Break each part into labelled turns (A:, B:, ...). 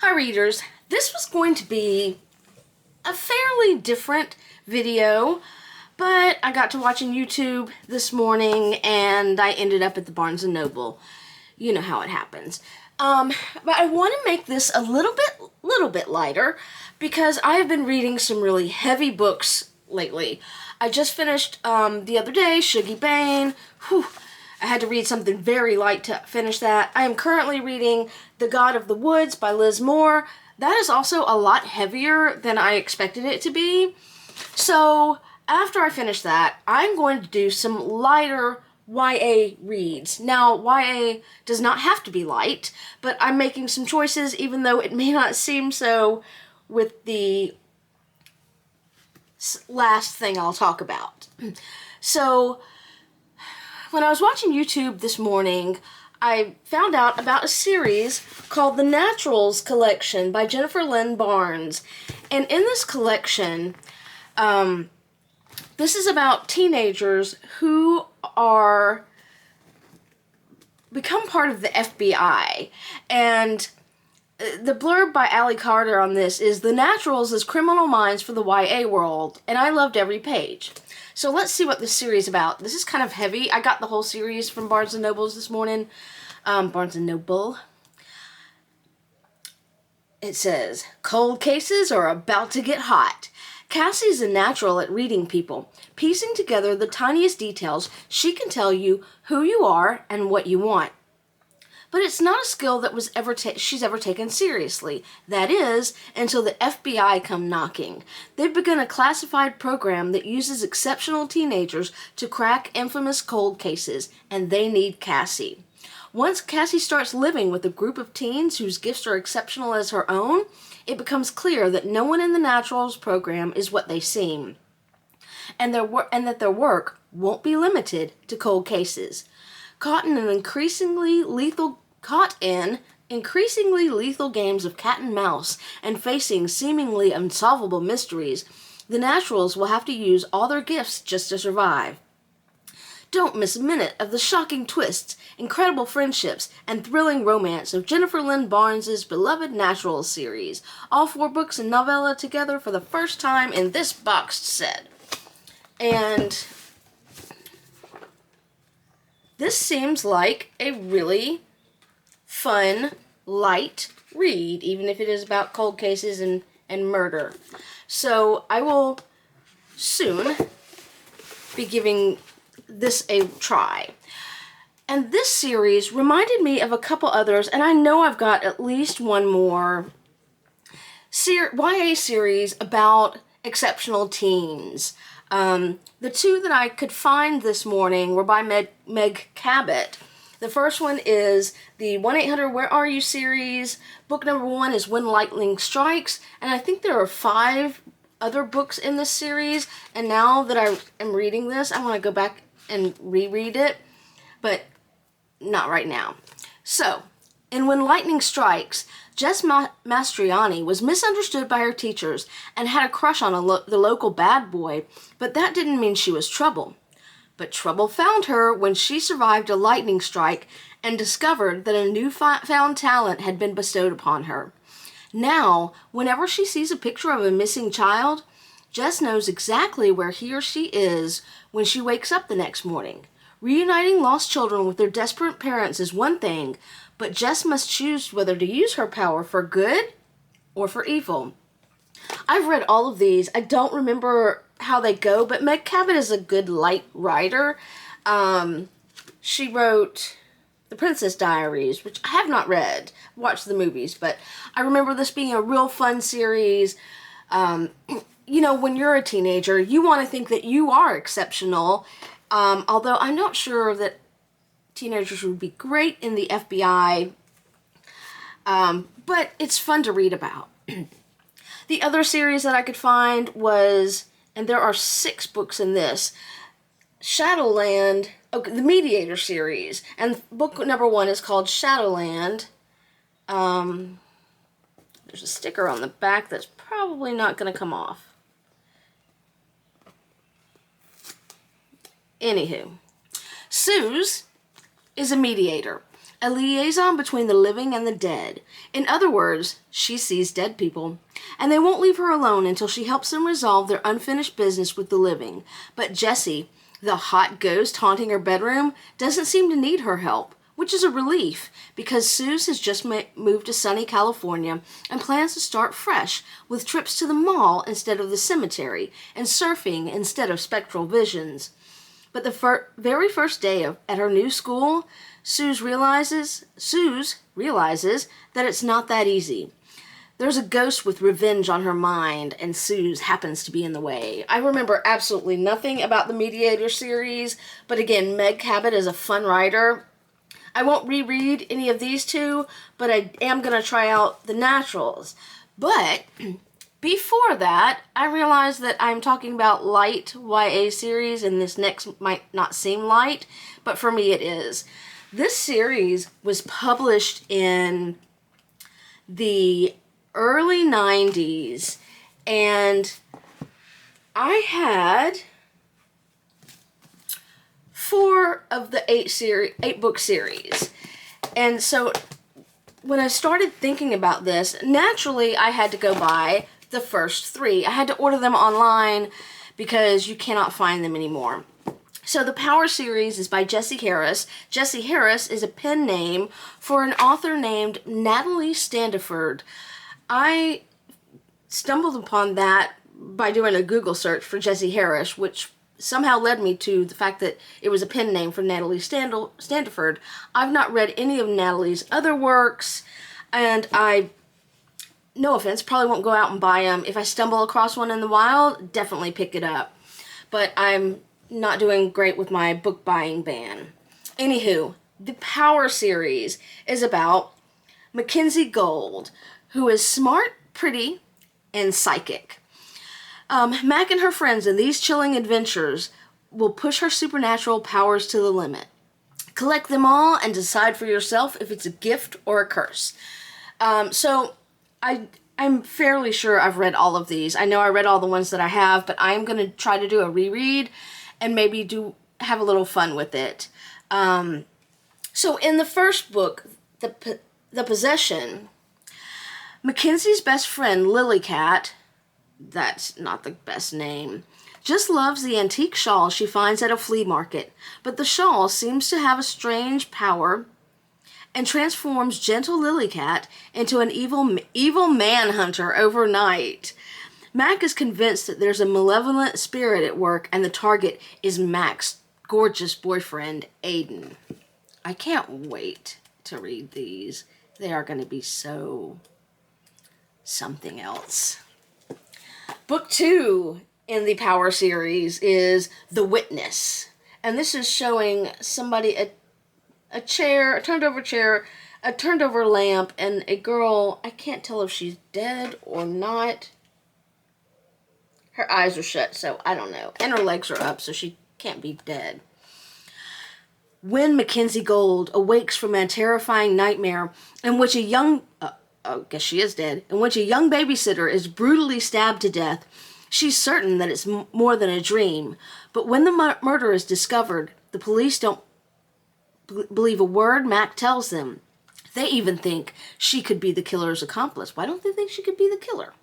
A: Hi readers, this was going to be a fairly different video, but I got to watching YouTube this morning and I ended up at the Barnes & Noble. You know how it happens. But I want to make this a little bit lighter because I have been reading some really heavy books lately. I just finished the other day, Shuggie Bain. Whew. I had to read something very light to finish that. I am currently reading The God of the Woods by Liz Moore. That is also a lot heavier than I expected it to be. So after I finish that, I'm going to do some lighter YA reads. Now, YA does not have to be light, but I'm making some choices even though it may not seem so with the last thing I'll talk about. So when I was watching YouTube this morning, I found out about a series called The Naturals Collection by Jennifer Lynn Barnes. And in this collection, this is about teenagers who become part of the FBI. And the blurb by Allie Carter on this is, "The Naturals is criminal minds for the YA world," and I loved every page. So let's see what this series is about. This is kind of heavy. I got the whole series from Barnes & Noble's this morning. Barnes & Noble. It says, "Cold cases are about to get hot. Cassie's a natural at reading people. Piecing together the tiniest details, she can tell you who you are and what you want. But it's not a skill that she's ever taken seriously. That is, until the FBI come knocking. They've begun a classified program that uses exceptional teenagers to crack infamous cold cases, and they need Cassie. Once Cassie starts living with a group of teens whose gifts are exceptional as her own, it becomes clear that no one in the Naturals program is what they seem, and that their work won't be limited to cold cases. Caught in increasingly lethal games of cat and mouse and facing seemingly unsolvable mysteries, the Naturals will have to use all their gifts just to survive. Don't miss a minute of the shocking twists, incredible friendships, and thrilling romance of Jennifer Lynn Barnes' beloved Naturals series. All 4 books and novella together for the first time in this boxed set." And this seems like a really fun, light read, even if it is about cold cases and murder. So I will soon be giving this a try. And this series reminded me of a couple others, and I know I've got at least one more YA series about exceptional teens. The 2 that I could find this morning were by Meg Cabot. The first one is the 1-800 Where Are You series. Book number 1 is When Lightning Strikes, and I think there are 5 other books in this series, and now that I am reading this, I want to go back and reread it, but not right now. So, in When Lightning Strikes, Jess Mastriani was misunderstood by her teachers and had a crush on the local bad boy, but that didn't mean she was trouble. But trouble found her when she survived a lightning strike and discovered that a newfound talent had been bestowed upon her. Now, whenever she sees a picture of a missing child, Jess knows exactly where he or she is when she wakes up the next morning. Reuniting lost children with their desperate parents is one thing, but Jess must choose whether to use her power for good or for evil. I've read all of these. I don't remember how they go, but Meg Cabot is a good light writer. She wrote The Princess Diaries, which I have not read. Watched the movies, but I remember this being a real fun series. You know, when you're a teenager, you want to think that you are exceptional, although I'm not sure that teenagers would be great in the FBI, but it's fun to read about. The other series that I could find was, and there are 6 books in this, Shadowland, the Mediator series, and book number 1 is called Shadowland. There's a sticker on the back that's probably not going to come off. Anywho, Suze is a mediator. a liaison between the living and the dead. In other words, she sees dead people, and they won't leave her alone until she helps them resolve their unfinished business with the living. But Jessie, the hot ghost haunting her bedroom, doesn't seem to need her help, which is a relief because Suze has just moved to sunny California and plans to start fresh with trips to the mall instead of the cemetery and surfing instead of spectral visions. But the very first day at her new school, Suze realizes that it's not that easy. There's a ghost with revenge on her mind, and Suze happens to be in the way. I remember absolutely nothing about the Mediator series, but again, Meg Cabot is a fun writer. I won't reread any of these two, but I am going to try out the Naturals. But before that, I realized that I'm talking about light YA series, and this next might not seem light, but for me it is. This series was published in the early 90s, and I had 4 of the 8 book series. And so when I started thinking about this, naturally I had to go buy the first 3. I had to order them online because you cannot find them anymore. So the Power series is by Jessie Harris. Jessie Harris is a pen name for an author named Natalie Standiford. I stumbled upon that by doing a Google search for Jessie Harris, which somehow led me to the fact that it was a pen name for Natalie Standiford. I've not read any of Natalie's other works, and I, no offense, probably won't go out and buy them. If I stumble across one in the wild, definitely pick it up. But I'm not doing great with my book buying ban. Anywho, the Power series is about Mackenzie Gold, who is smart, pretty, and psychic. Mac and her friends in these chilling adventures will push her supernatural powers to the limit. Collect them all and decide for yourself if it's a gift or a curse. So I'm fairly sure I've read all of these. I know I read all the ones that I have, but I'm going to try to do a reread and maybe have a little fun with it. So in the first book, The Possession, Mackenzie's best friend, Lily Cat, that's not the best name, just loves the antique shawl she finds at a flea market, but the shawl seems to have a strange power and transforms gentle Lily Cat into an evil manhunter overnight. Mac is convinced that there's a malevolent spirit at work, and the target is Mac's gorgeous boyfriend, Aiden. I can't wait to read these. They are going to be so something else. Book 2 in the Power series is The Witness. And this is showing somebody a chair, a turned over chair, a turned over lamp, and a girl, I can't tell if she's dead or not. Her eyes are shut, so I don't know. And her legs are up, so she can't be dead. When Mackenzie Gold awakes from a terrifying nightmare in which a young, I guess she is dead, in which a young babysitter is brutally stabbed to death, she's certain that it's more than a dream. But when the murder is discovered, the police don't believe a word Mac tells them. They even think she could be the killer's accomplice. Why don't they think she could be the killer?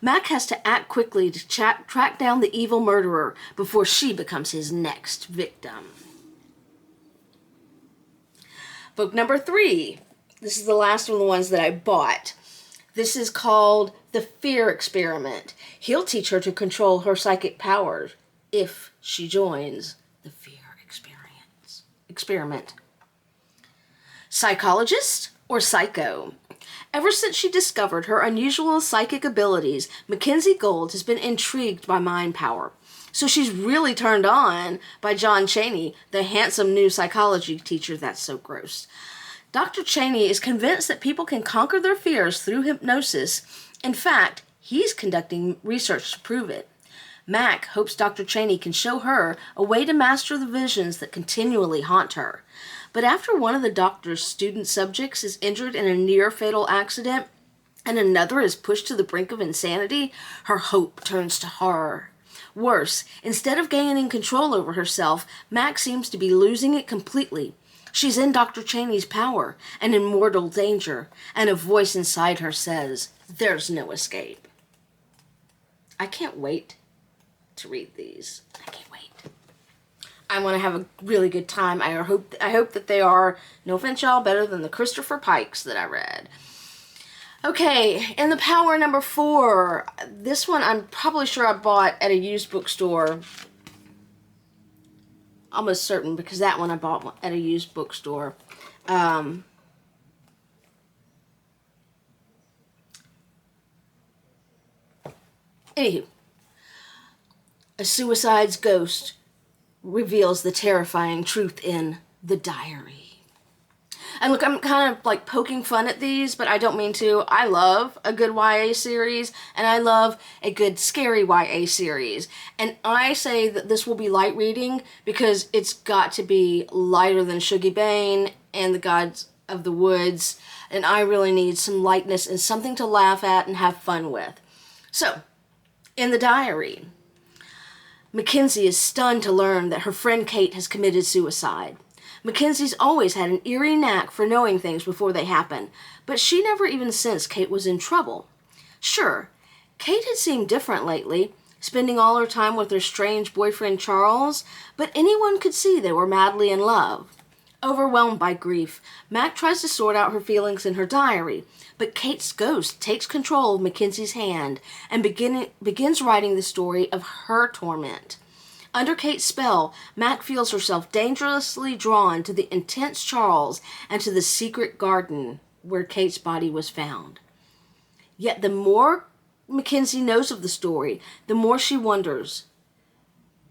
A: Mac has to act quickly to track down the evil murderer before she becomes his next victim. Book number 3. This is the last of the ones that I bought. This is called The Fear Experiment. He'll teach her to control her psychic powers if she joins the Fear Experiment. Psychologist or psycho? Ever since she discovered her unusual psychic abilities, Mackenzie Gold has been intrigued by mind power. So she's really turned on by John Chaney, the handsome new psychology teacher. That's so gross. Dr. Chaney is convinced that people can conquer their fears through hypnosis. In fact, he's conducting research to prove it. Mac hopes Dr. Chaney can show her a way to master the visions that continually haunt her. But after one of the doctor's student subjects is injured in a near-fatal accident, and another is pushed to the brink of insanity, her hope turns to horror. Worse, instead of gaining control over herself, Mac seems to be losing it completely. She's in Dr. Cheney's power and in mortal danger, and a voice inside her says, there's no escape. I can't wait to read these. I can't wait. I want to have a really good time. I hope that they are, no offense y'all, better than the Christopher Pikes that I read. Okay, in the Power number 4, this one I'm probably sure I bought at a used bookstore. Almost certain, because that one I bought at a used bookstore. Anywho, a suicide's ghost reveals the terrifying truth in the diary. And look, I'm kind of like poking fun at these, but I don't mean to. I love a good YA series, and I love a good scary YA series. And I say that this will be light reading because it's got to be lighter than Shuggie Bain and the Gods of the Woods, and I really need some lightness and something to laugh at and have fun with. So, in the diary, Mackenzie is stunned to learn that her friend Kate has committed suicide. Mackenzie's always had an eerie knack for knowing things before they happen, but she never even sensed Kate was in trouble. Sure, Kate had seemed different lately, spending all her time with her strange boyfriend Charles, but anyone could see they were madly in love. Overwhelmed by grief, Mac tries to sort out her feelings in her diary, but Kate's ghost takes control of Mackenzie's hand and begins writing the story of her torment. Under Kate's spell, Mac feels herself dangerously drawn to the intense Charles and to the secret garden where Kate's body was found. Yet the more Mackenzie knows of the story, the more she wonders,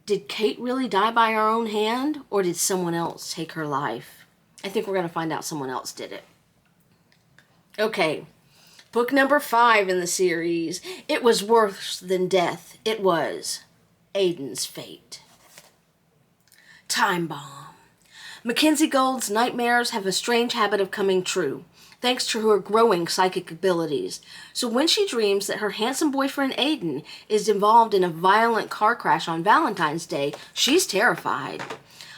A: did Kate really die by her own hand, or did someone else take her life? I think we're going to find out someone else did it. Okay, book number 5 in the series. It was worse than death. It was Aiden's fate. Time bomb. Mackenzie Gold's nightmares have a strange habit of coming true, thanks to her growing psychic abilities. So when she dreams that her handsome boyfriend Aiden is involved in a violent car crash on Valentine's Day, she's terrified.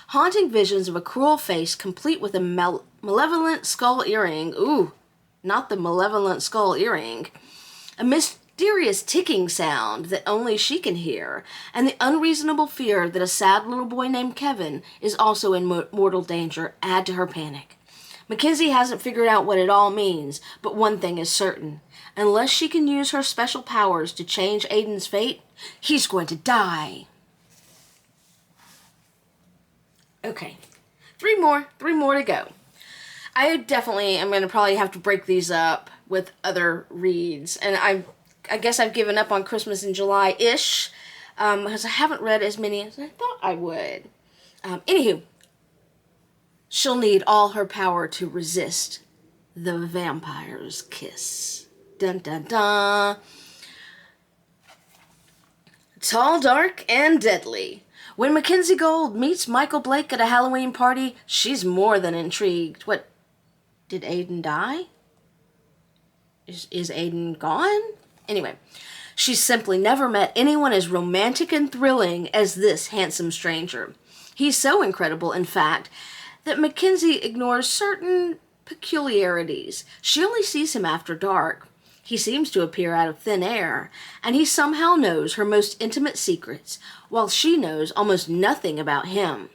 A: Haunting visions of a cruel face complete with a malevolent skull earring. Ooh, not the malevolent skull earring. A mysterious ticking sound that only she can hear, and the unreasonable fear that a sad little boy named Kevin is also in mortal danger add to her panic. Mackenzie hasn't figured out what it all means, but one thing is certain. Unless she can use her special powers to change Aiden's fate, he's going to die. Okay, three more to go. I definitely am going to probably have to break these up with other reads, and I guess I've given up on Christmas in July-ish, because I haven't read as many as I thought I would. Anywho, she'll need all her power to resist the vampire's kiss. Dun dun dun. Tall, dark, and deadly. When Mackenzie Gold meets Michael Blake at a Halloween party, she's more than intrigued. What, did Aiden die? Is Aiden gone? Anyway, she's simply never met anyone as romantic and thrilling as this handsome stranger. He's so incredible, in fact, that Mackenzie ignores certain peculiarities. She only sees him after dark. He seems to appear out of thin air, and he somehow knows her most intimate secrets, while she knows almost nothing about him.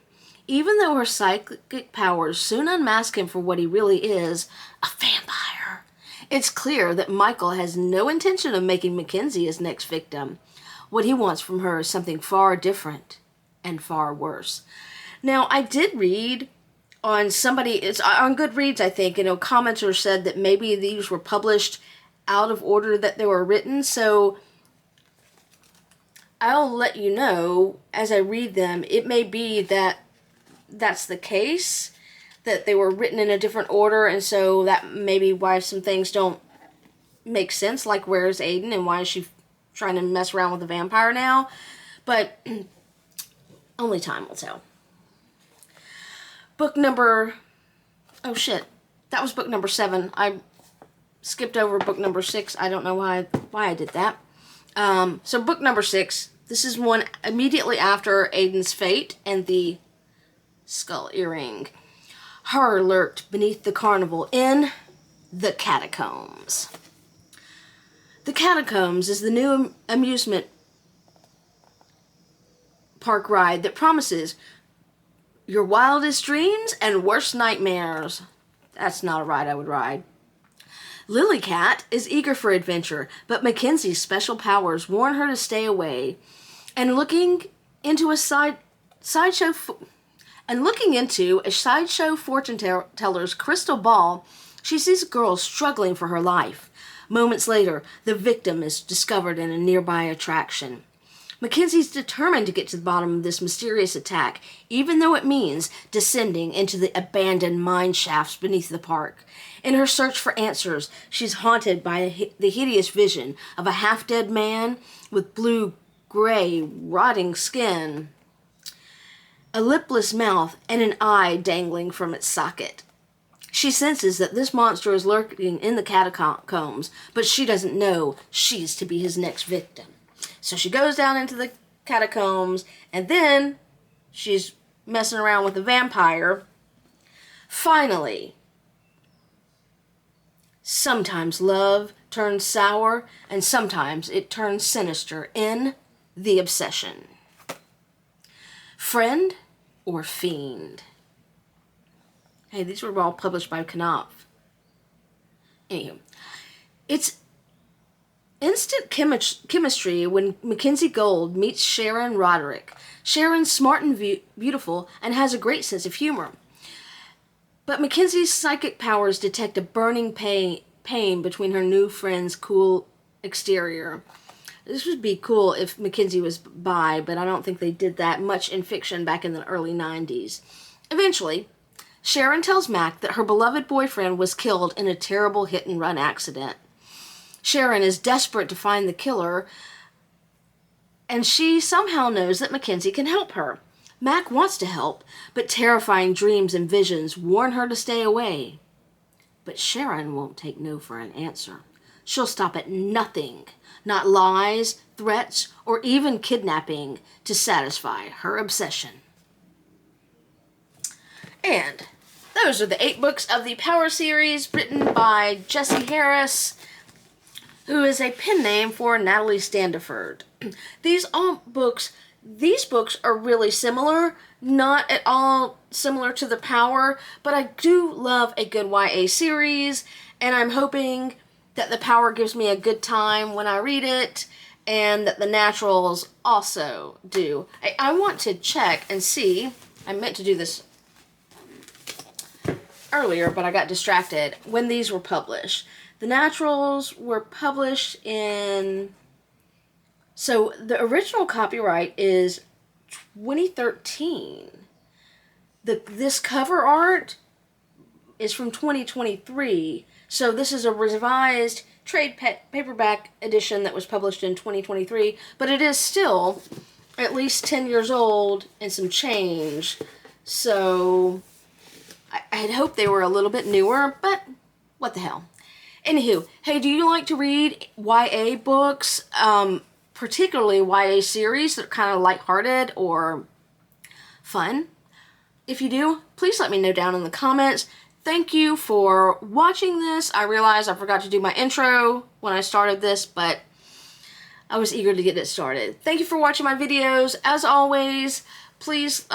A: Even though her psychic powers soon unmask him for what he really is, a vampire, it's clear that Michael has no intention of making Mackenzie his next victim. What he wants from her is something far different and far worse. Now, I did read on it's on Goodreads, I think, and a commenter said that maybe these were published out of order that they were written, so I'll let you know as I read them. It may be that that's the case, that they were written in a different order, and so that may be why some things don't make sense, like where's Aiden and why is she trying to mess around with a vampire now, but only time will tell. Book number, oh shit, that was book number 7. I skipped over book number 6. I don't know why I did that. So book number 6, this is one immediately after Aiden's fate and the skull earring. Horror lurked beneath the carnival in the Catacombs. The Catacombs is the new amusement park ride that promises your wildest dreams and worst nightmares. That's not a ride I would ride. Lily Cat is eager for adventure, but Mackenzie's special powers warn her to stay away. And looking into a sideshow fortune teller's crystal ball, she sees a girl struggling for her life. Moments later, the victim is discovered in a nearby attraction. Mackenzie's determined to get to the bottom of this mysterious attack, even though it means descending into the abandoned mine shafts beneath the park. In her search for answers, she's haunted by the hideous vision of a half-dead man with blue-gray, rotting skin, a lipless mouth, and an eye dangling from its socket. She senses that this monster is lurking in the catacombs, but she doesn't know she's to be his next victim. So she goes down into the catacombs, and then she's messing around with the vampire. Finally, sometimes love turns sour, and sometimes it turns sinister in The Obsession. Friend or Fiend? Hey, these were all published by Knopf. Anywho, it's instant chemistry when Mackenzie Gold meets Sharon Roderick. Sharon's smart and beautiful and has a great sense of humor. But Mackenzie's psychic powers detect a burning pain between her new friend's cool exterior. This would be cool if Mackenzie was bi, but I don't think they did that much in fiction back in the early 90s. Eventually, Sharon tells Mac that her beloved boyfriend was killed in a terrible hit-and-run accident. Sharon is desperate to find the killer, and she somehow knows that Mackenzie can help her. Mac wants to help, but terrifying dreams and visions warn her to stay away. But Sharon won't take no for an answer. She'll stop at nothing, not lies, threats, or even kidnapping, to satisfy her obsession. And those are the 8 books of the Power series written by Jessie Harris, who is a pen name for Natalie Standiford. These books are really similar, not at all similar to the Power, but I do love a good YA series, and I'm hoping that the Power gives me a good time when I read it, and that the Naturals also do. I want to check and see, I meant to do this earlier, but I got distracted, when these were published. The Naturals were published in... So, the original copyright is 2013. This cover art is from 2023. So, this is a revised trade paperback edition that was published in 2023. But it is still at least 10 years old and some change. So, I'd hope they were a little bit newer, but what the hell. Anywho, hey, do you like to read YA books, particularly YA series that are kind of lighthearted or fun? If you do, please let me know down in the comments. Thank you for watching this. I realized I forgot to do my intro when I started this, but I was eager to get it started. Thank you for watching my videos. As always, please,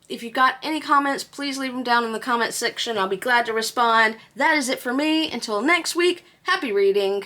A: if you've got any comments, please leave them down in the comment section. I'll be glad to respond. That is it for me. Until next week, happy reading.